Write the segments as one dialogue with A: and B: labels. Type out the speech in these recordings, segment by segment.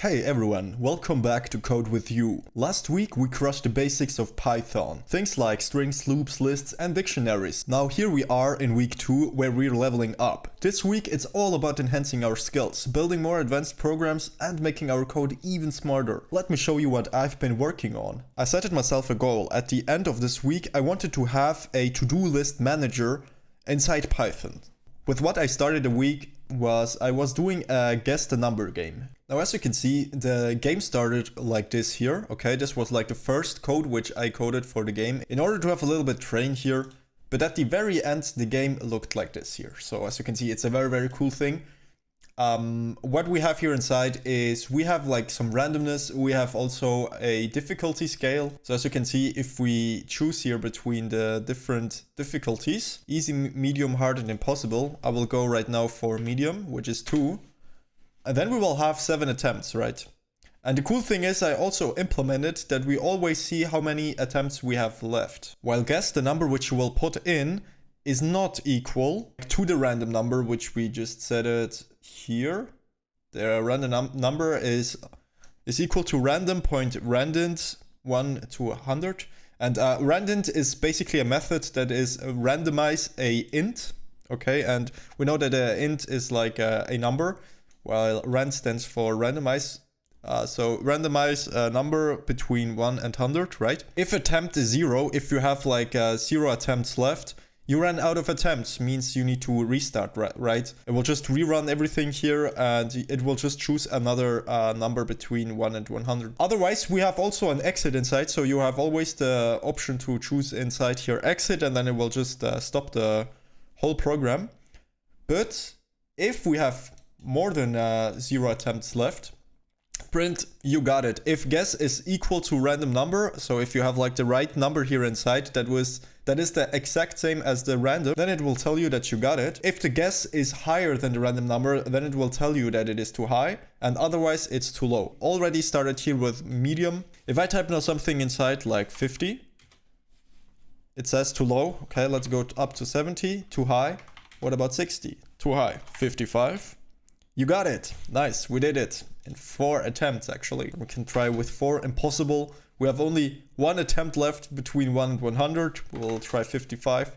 A: Hey everyone, welcome back to Code With You. Last week we crushed the basics of Python, things like strings, loops, lists and dictionaries. Now here we are in week 2 where we're leveling up. This week it's all about enhancing our skills, building more advanced programs and making our code even smarter. Let me show you what I've been working on. I set myself a goal. At the end of this week I wanted to have a to-do list manager inside Python. With what I started the week was I was doing a guess the number game. Now as you can see, the game started like this here, okay? This was like the first code which I coded for the game in order to have a little bit train here. But at the very end, the game looked like this here. So as you can see, it's a very cool thing. What we have here inside is we have like some randomness. We have also a difficulty scale. So as you can see, if we choose here between the different difficulties, easy, medium, hard and impossible, I will go right now for medium, which is 2. And then we will have 7 attempts, right? And the cool thing is I also implemented that we always see how many attempts we have left. While guess the number which you will put in is not equal to the random number which we just set it here. The random number is equal to random.randint 1 to 100. And randint is basically a method that is randomize a int, okay? And we know that a int is like a number, while rand stands for randomize. So randomize a number between 1 and 100, right? If attempt is 0, if you have like 0 attempts left, you ran out of attempts, means you need to restart, right? It will just rerun everything here and it will just choose another number between 1 and 100. Otherwise, we have also an exit inside, so you have always the option to choose inside here exit and then it will just stop the whole program. But if we have more than 0 attempts left, print you got it. If guess is equal to random number, so if you have like the right number here inside that is the exact same as the random, then it will tell you that you got it. If the guess is higher than the random number, then it will tell you that it is too high, and otherwise it's too low. Already started here with medium. If I type now something inside like 50, it says too low. Okay, let's go up to 70, too high. What about 60? Too high. 55. You got it. Nice, we did it. In 4 attempts actually. We can try with 4, impossible. We have only 1 attempt left between 1 and 100. We'll try 55.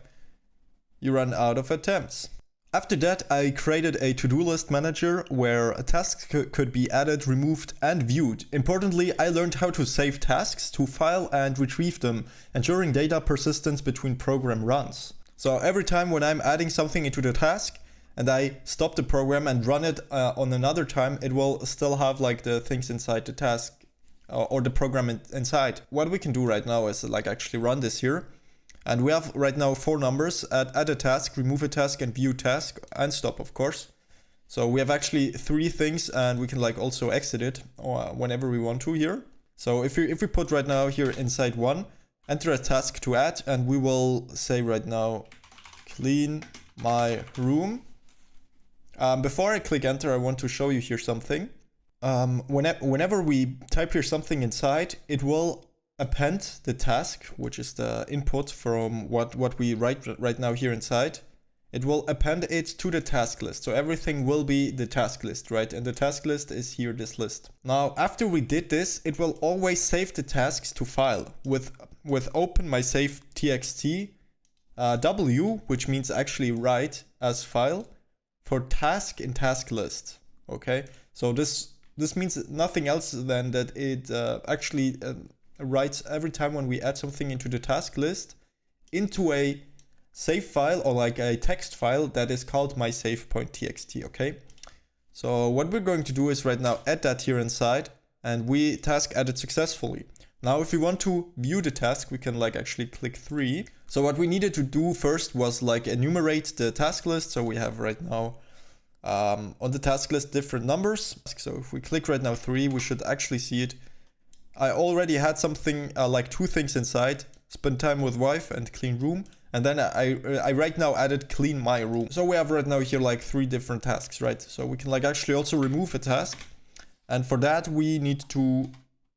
A: You run out of attempts. After that, I created a to-do list manager where tasks could be added, removed and viewed. Importantly, I learned how to save tasks, to file and retrieve them, ensuring data persistence between program runs. So every time when I'm adding something into the task, and I stop the program and run it on another time, it will still have like the things inside the task or the program inside. What we can do right now is like actually run this here. And we have right now 4 numbers: add a task, remove a task and view task, and stop of course. So we have actually 3 things and we can like also exit it whenever we want to here. So if we put right now here inside 1, enter a task to add, and we will say right now clean my room. Before I click enter, I want to show you here something. Whenever we type here something inside, it will append the task, which is the input from what we write right now here inside. It will append it to the task list. So everything will be the task list, right? And the task list is here, this list. Now, after we did this, it will always save the tasks to file with open my save txt w, which means actually write as file, for task in task list. Okay, so this means nothing else than that it actually writes every time when we add something into the task list into a save file or like a text file that is called my save.txt. Okay, so what we're going to do is right now add that here inside, and we task added successfully. Now if we want to view the task, we can like actually click 3. So what we needed to do first was like enumerate the task list. So we have right now on the task list different numbers. So if we click right now 3, we should actually see it. I already had something like 2 things inside: spend time with wife and clean room. And then I right now added clean my room. So we have right now here like 3 different tasks, right? So we can like actually also remove a task. And for that we need to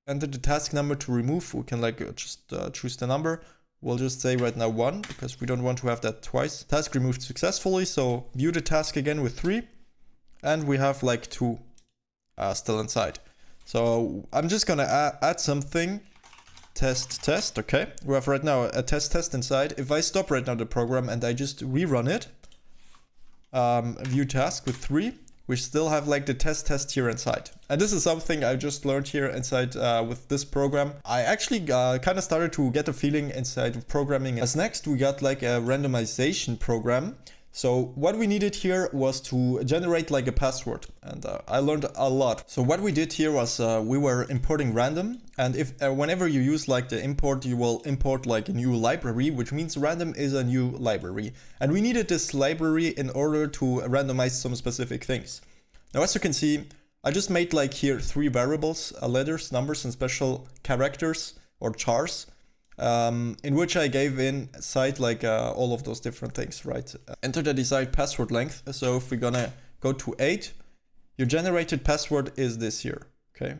A: enter the task number to remove. We can like just choose the number. We'll just say right now 1 because we don't want to have that twice. Task removed successfully. So view the task again with 3. And we have like 2 still inside. So I'm just gonna add something. Test, okay. We have right now a test inside. If I stop right now the program and I just rerun it, view task with 3, we still have like the test here inside. And this is something I just learned here inside with this program. I actually kind of started to get a feeling inside of programming. As next, we got like a randomization program. So what we needed here was to generate like a password, and I learned a lot. So what we did here was we were importing random, and if whenever you use like the import, you will import like a new library, which means random is a new library. And we needed this library in order to randomize some specific things. Now, as you can see, I just made like here 3 variables, letters, numbers, and special characters or chars. In which I gave inside like all of those different things, right? Enter the desired password length. So if we're gonna go to 8, your generated password is this here, okay?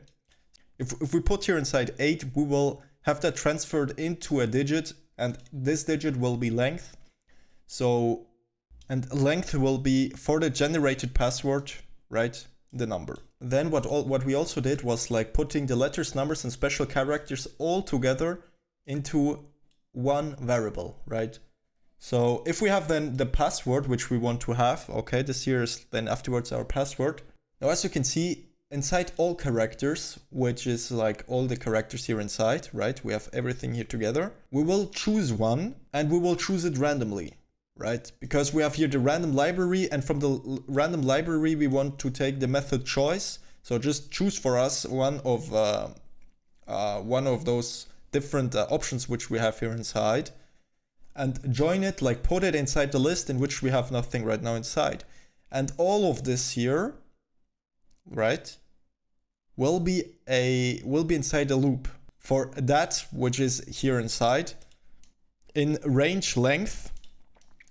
A: If we put here inside 8, we will have that transferred into a digit, and this digit will be length. So, and length will be for the generated password, right? The number. Then what we also did was like putting the letters, numbers, and special characters all together into one variable, right? So if we have then the password which we want to have, okay, this here is then afterwards our password. Now, as you can see, inside all characters, which is like all the characters here inside, right? We have everything here together. We will choose one and we will choose it randomly, right? Because we have here the random library, and from the random library we want to take the method choice. So just choose for us one of those different options which we have here inside, and join it, like put it inside the list in which we have nothing right now inside. And all of this here, right, will be inside a loop for that which is here inside in range length,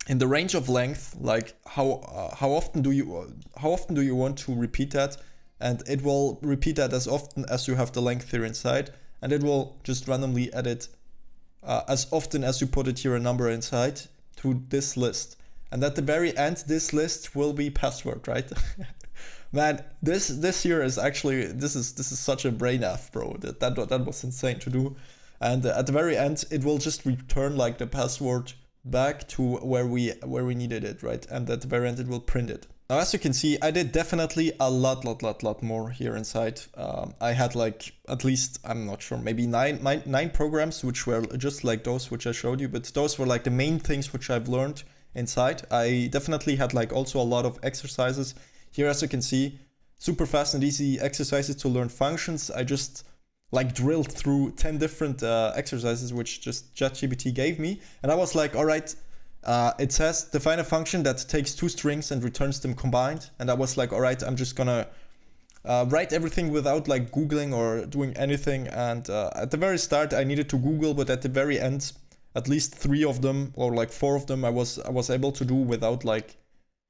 A: in the range of length, like how often do you want to repeat that, and it will repeat that as often as you have the length here inside. And it will just randomly add it as often as you put it here a number inside to this list. And at the very end, this list will be password, right? Man, this here is actually, this is such a brain F, bro. That was insane to do. And at the very end, it will just return like the password back to where we needed it, right? And at the very end, it will print it. Now, as you can see, I did definitely a lot more here inside. I had like at least, I'm not sure, maybe nine programs which were just like those which I showed you, but those were like the main things which I've learned inside. I definitely had like also a lot of exercises here, as you can see, super fast and easy exercises to learn functions. I just like drilled through 10 different exercises which just ChatGPT gave me, and I was like, all right. It says define a function that takes 2 strings and returns them combined. And I was like, all right, I'm just gonna write everything without like Googling or doing anything. And at the very start, I needed to Google, but at the very end, at least 3 of them or like 4 of them, I was able to do without like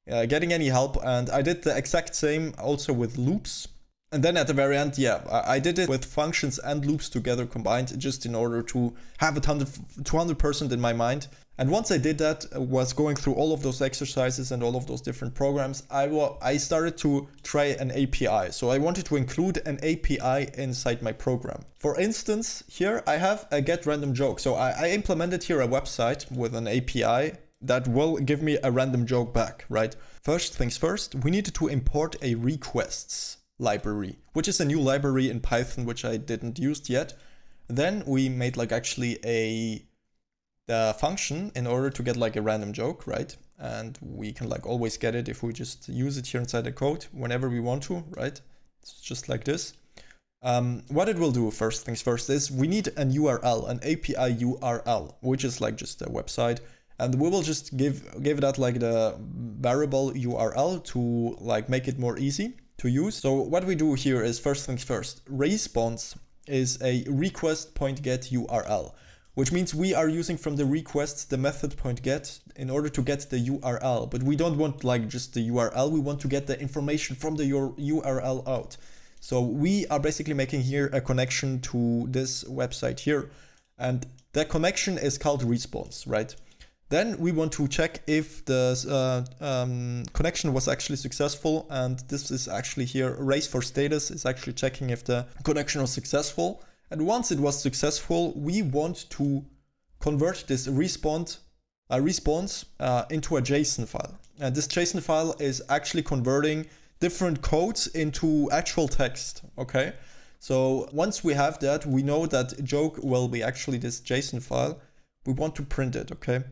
A: getting any help. And I did the exact same also with loops. And then at the very end, yeah, I did it with functions and loops together combined, just in order to have it 200% in my mind. And once I did that, was going through all of those exercises and all of those different programs, I started to try an API. So I wanted to include an API inside my program. For instance, here I have a get random joke. So I implemented here a website with an API that will give me a random joke back, right? First things first, we needed to import a requests library, which is a new library in Python, which I didn't use yet. Then we made like actually the function in order to get like a random joke, right? And we can like always get it if we just use it here inside the code whenever we want to, right? It's just like this. What it will do, first things first, is we need an URL, an API URL, which is like just a website. And we will just give that like the variable URL to like make it more easy to use. So what we do here is first things first, response is a request point get URL, which means we are using from the requests the method point get in order to get the URL, but we don't want like just the URL, we want to get the information from the URL out. So we are basically making here a connection to this website here, and that connection is called response, right? Then we want to check if the connection was actually successful, and this is actually here, race for status is actually checking if the connection was successful. And once it was successful, we want to convert this response into a JSON file. And this JSON file is actually converting different codes into actual text, okay? So once we have that, we know that joke will be actually this JSON file. We want to print it, okay?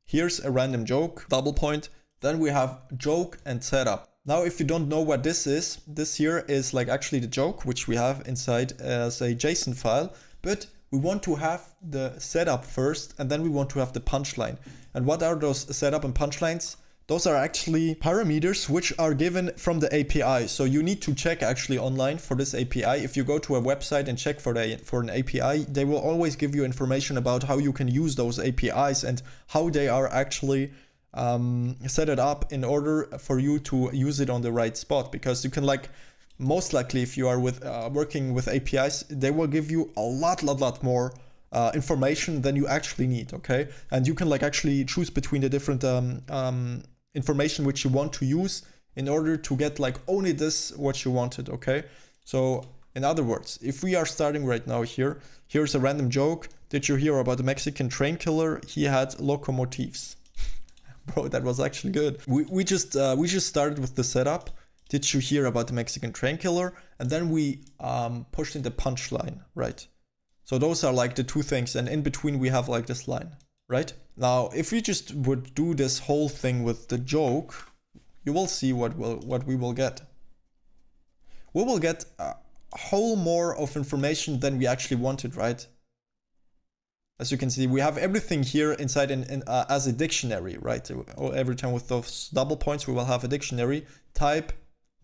A: Here's a random joke, double point. Then we have joke and setup. Now, if you don't know what this is, this here is like actually the joke, which we have inside as a JSON file, but we want to have the setup first, and then we want to have the punchline. And what are those setup and punchlines? Those are actually parameters which are given from the API. So you need to check actually online for this API. If you go to a website and check for an API, they will always give you information about how you can use those APIs and how they are actually set it up in order for you to use it on the right spot. Because you can like, most likely if you are with working with APIs, they will give you a lot more information than you actually need, okay? And you can like actually choose between the different information which you want to use in order to get like only this what you wanted, okay? So in other words, if we are starting right now here's a random joke. Did you hear about the Mexican train killer? He had locomotives. Bro, that was actually good. We just started with the setup. Did you hear about the Mexican train killer? And then we pushed in the punchline, right? So those are like the two things, and in between we have like this line, right? Now, if we just would do this whole thing with the joke, you will see what we will get. We will get a whole more of information than we actually wanted, right? As you can see, we have everything here inside as a dictionary, right? Every time with those double points, we will have a dictionary. Type,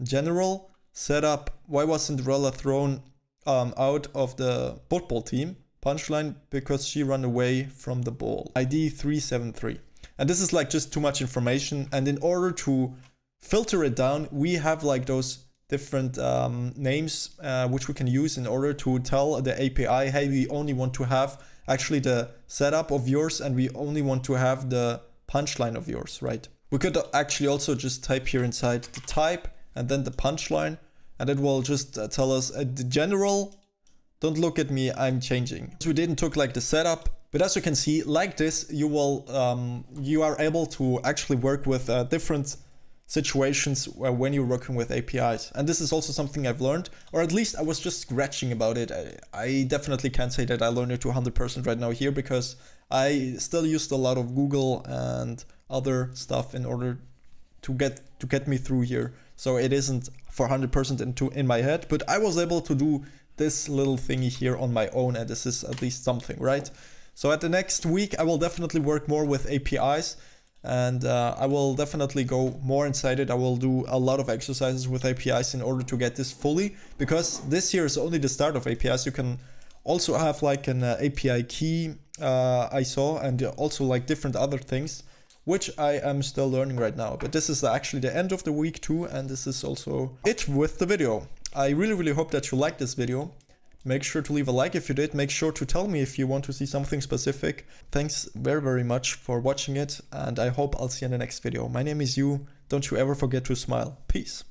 A: general, setup, why was Cinderella thrown out of the football team? Punchline, because she ran away from the ball. ID 373. And this is like just too much information. And in order to filter it down, we have like those different names which we can use in order to tell the API, hey, we only want to have actually the setup of yours and we only want to have the punchline of yours, right? We could actually also just type here inside the type and then the punchline, and it will just tell us the general, don't look at me, I'm changing. So we didn't took like the setup, but as you can see, like this, you are able to actually work with different situations when you're working with APIs. And this is also something I've learned, or at least I was just scratching about it. I definitely can't say that I learned it to 100% right now here, because I still used a lot of Google and other stuff in order to get me through here. So it isn't for 100% in my head, but I was able to do this little thingy here on my own, and this is at least something, right? So at the next week, I will definitely work more with APIs, and I will definitely go more inside it. I will do a lot of exercises with APIs in order to get this fully, because this here is only the start of APIs. You can also have like an API key I saw, and also like different other things, which I am still learning right now. But this is actually the end of the week 2, and this is also it with the video. I really hope that you liked this video. Make sure to leave a like if you did. Make sure to tell me if you want to see something specific. Thanks very much for watching it, and I hope I'll see you in the next video. My name is Yu. Don't you ever forget to smile. Peace.